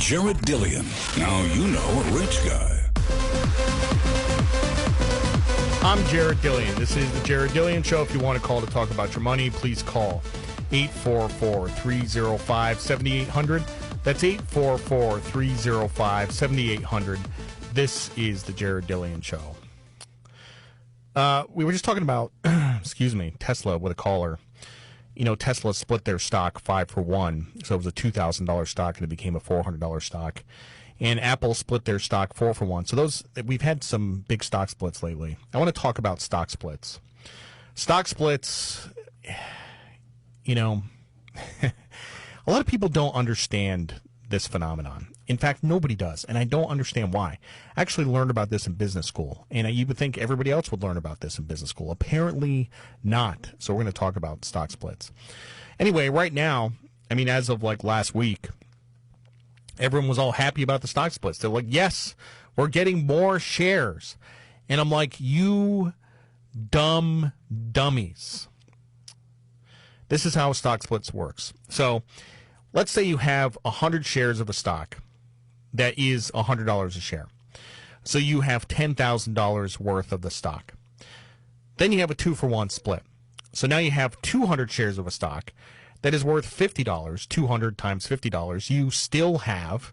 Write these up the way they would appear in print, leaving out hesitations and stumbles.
Jared Dillian. Now you know a rich guy. I'm Jared Dillian. This is the Jared Dillian Show. If you want to call to talk about your money, please call 844-305-7800. That's 844-305-7800. This is the Jared Dillian Show. We were just talking about, Tesla with a caller. You know, Tesla split their stock 5-for-1, so it was a $2,000 stock and it became a $400 stock. And Apple split their stock 4-for-1. So we've had some big stock splits lately. I want to talk about stock splits. Stock splits, you know, a lot of people don't understand this phenomenon. In fact, nobody does, and I don't understand why. I actually learned about this in business school, and you would think everybody else would learn about this in business school. Apparently not. So we're going to talk about stock splits. Anyway, right now, as of like last week, everyone was all happy about the stock splits. They're like, yes, we're getting more shares. And I'm like, you dummies. This is how stock splits works. So let's say you have 100 shares of a stock that is $100 a share. So you have $10,000 worth of the stock. Then you have a 2-for-1 split. So now you have 200 shares of a stock that is worth $50, 200 times $50. You still have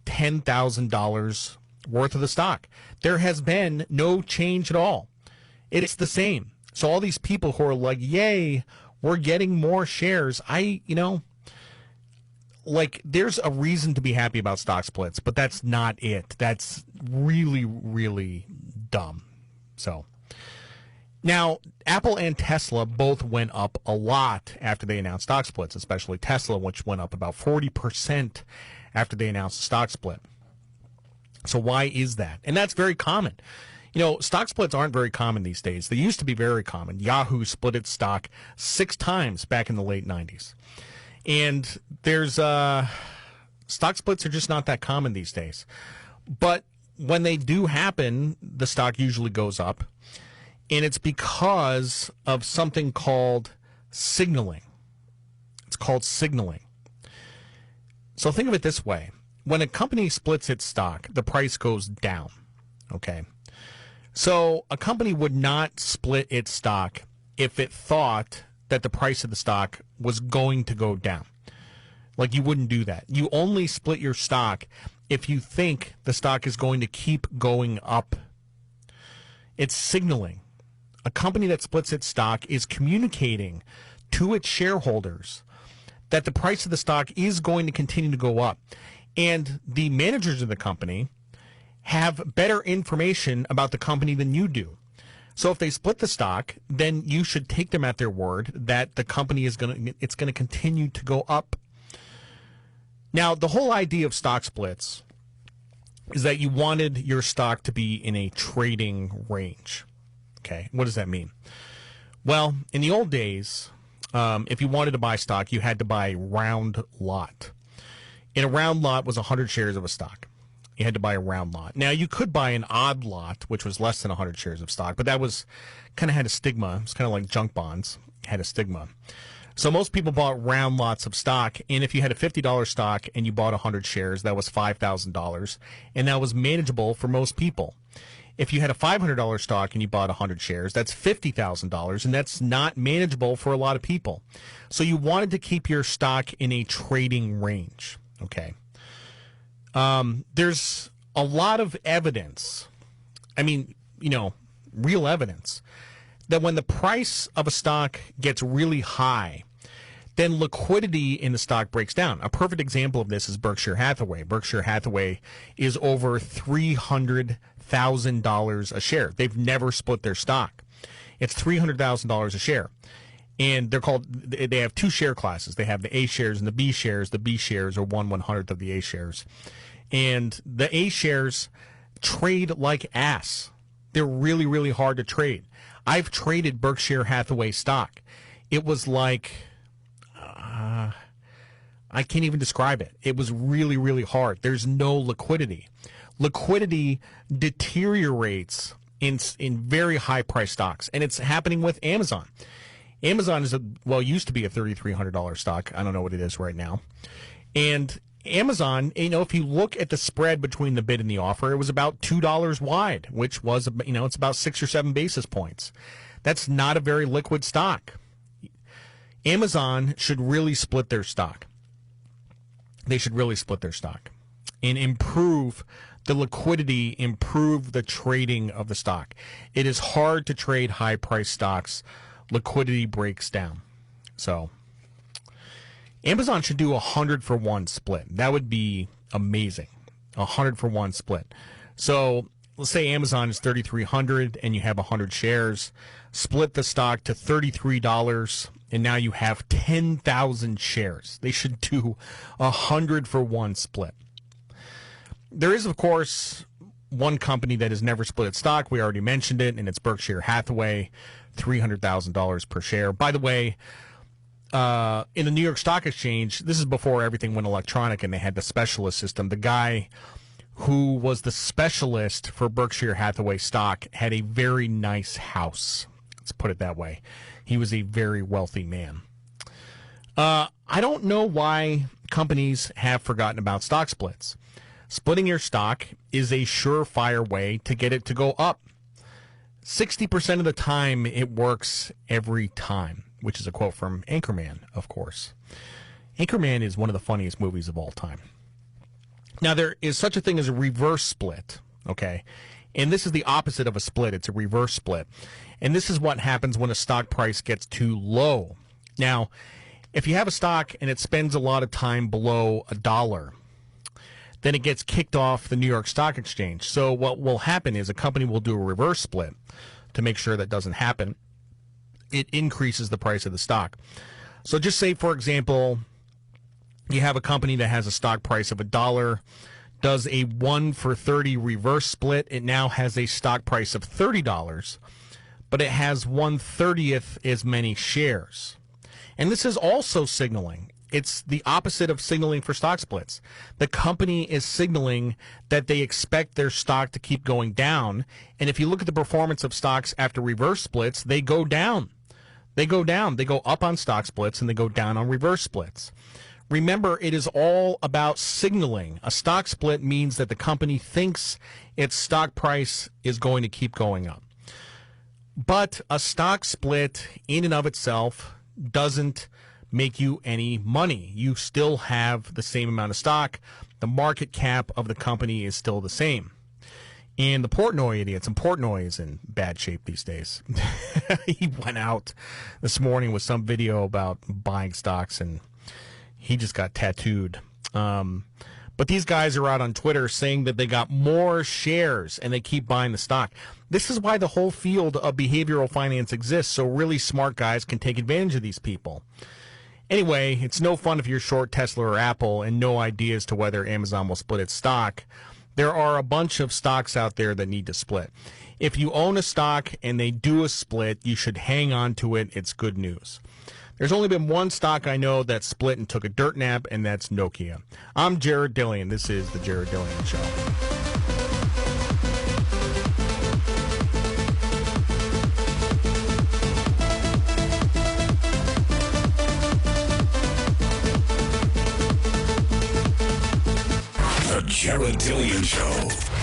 $10,000 worth of the stock. There has been no change at all. It's the same. So all these people who are like, yay, we're getting more shares. There's a reason to be happy about stock splits, but that's not it. That's really, really dumb. So now, Apple and Tesla both went up a lot after they announced stock splits, especially Tesla, which went up about 40% after they announced the stock split. So why is that? And that's very common. Stock splits aren't very common these days. They used to be very common. Yahoo split its stock 6 times back in the late 90s. And there's stock splits are just not that common these days. But when they do happen, the stock usually goes up. And it's because of something called signaling. It's called signaling. So think of it this way. When a company splits its stock, the price goes down. Okay? So a company would not split its stock if it thought that the price of the stock was going to go down. Like, you wouldn't do that. You only split your stock if you think the stock is going to keep going up. It's signaling. A company that splits its stock is communicating to its shareholders that the price of the stock is going to continue to go up. And the managers of the company have better information about the company than you do. So if they split the stock, then you should take them at their word that the company is going to continue to go up. Now, the whole idea of stock splits is that you wanted your stock to be in a trading range. Okay, what does that mean? Well, in the old days, if you wanted to buy stock, you had to buy a round lot. And a round lot was 100 shares of a stock. You had to buy a round lot. Now, you could buy an odd lot, which was less than 100 shares of stock, but that was kind of had a stigma. It was kind of like junk bonds, had a stigma. So most people bought round lots of stock, and if you had a $50 stock and you bought 100 shares, that was $5,000, and that was manageable for most people. If you had a $500 stock and you bought 100 shares, that's $50,000, and that's not manageable for a lot of people. So you wanted to keep your stock in a trading range, okay? There's a lot of evidence, real evidence, that when the price of a stock gets really high, then liquidity in the stock breaks down. A perfect example of this is Berkshire Hathaway. Berkshire Hathaway is over $300,000 a share. They've never split their stock. It's $300,000 a share. And they have 2 share classes. They have the A shares and the B shares. The B shares are 1/100th of the A shares. And the A shares trade like ass. They're really, really hard to trade. I've traded Berkshire Hathaway stock. It was like, I can't even describe it. It was really, really hard. There's no liquidity. Liquidity deteriorates in very high price stocks, and it's happening with Amazon. Amazon used to be a $3,300 stock. I don't know what it is right now. And Amazon, if you look at the spread between the bid and the offer, it was about $2 wide, which was, it's about 6 or 7 basis points. That's not a very liquid stock. Amazon should really split their stock. They should really split their stock and improve the liquidity, improve the trading of the stock. It is hard to trade high-priced stocks. Liquidity breaks down. So Amazon should do 100-for-1 split. That would be amazing. 100-for-1 split. So let's say Amazon is $3,300 and you have 100 shares. Split the stock to $33, and now you have 10,000 shares. They should do 100-for-1 split. There is, of course, one company that has never split its stock. We already mentioned it, and it's Berkshire Hathaway, $300,000 per share. By the way, in the New York Stock Exchange, this is before everything went electronic and they had the specialist system. The guy who was the specialist for Berkshire Hathaway stock had a very nice house. Let's put it that way. He was a very wealthy man. I don't know why companies have forgotten about stock splits. Splitting your stock is a surefire way to get it to go up. 60% of the time, it works every time, which is a quote from Anchorman, of course. Anchorman is one of the funniest movies of all time. Now, there is such a thing as a reverse split, okay? And this is the opposite of a split. It's a reverse split. And this is what happens when a stock price gets too low. Now, if you have a stock and it spends a lot of time below $1, then it gets kicked off the New York Stock Exchange. So what will happen is a company will do a reverse split to make sure that doesn't happen. It increases the price of the stock. So just say, for example, you have a company that has a stock price of $1, does a 1-for-30 reverse split. It now has a stock price of $30, but it has 1/30th as many shares. And this is also signaling. It's the opposite of signaling for stock splits. The company is signaling that they expect their stock to keep going down. And if you look at the performance of stocks after reverse splits, they go down. They go down. They go up on stock splits and they go down on reverse splits. Remember, it is all about signaling. A stock split means that the company thinks its stock price is going to keep going up. But a stock split in and of itself doesn't make you any money. You still have the same amount of stock. The market cap of the company is still the same. And the Portnoy idiots, and Portnoy is in bad shape these days. He went out this morning with some video about buying stocks, and he just got tattooed. But these guys are out on Twitter saying that they got more shares and they keep buying the stock. This is why the whole field of behavioral finance exists, so really smart guys can take advantage of these people. Anyway, it's no fun if you're short Tesla or Apple and no idea as to whether Amazon will split its stock. There are a bunch of stocks out there that need to split. If you own a stock and they do a split, you should hang on to it. It's good news. There's only been one stock I know that split and took a dirt nap, and that's Nokia. I'm Jared Dillian. This is The Jared Dillian Show. The Jared Dillian Show.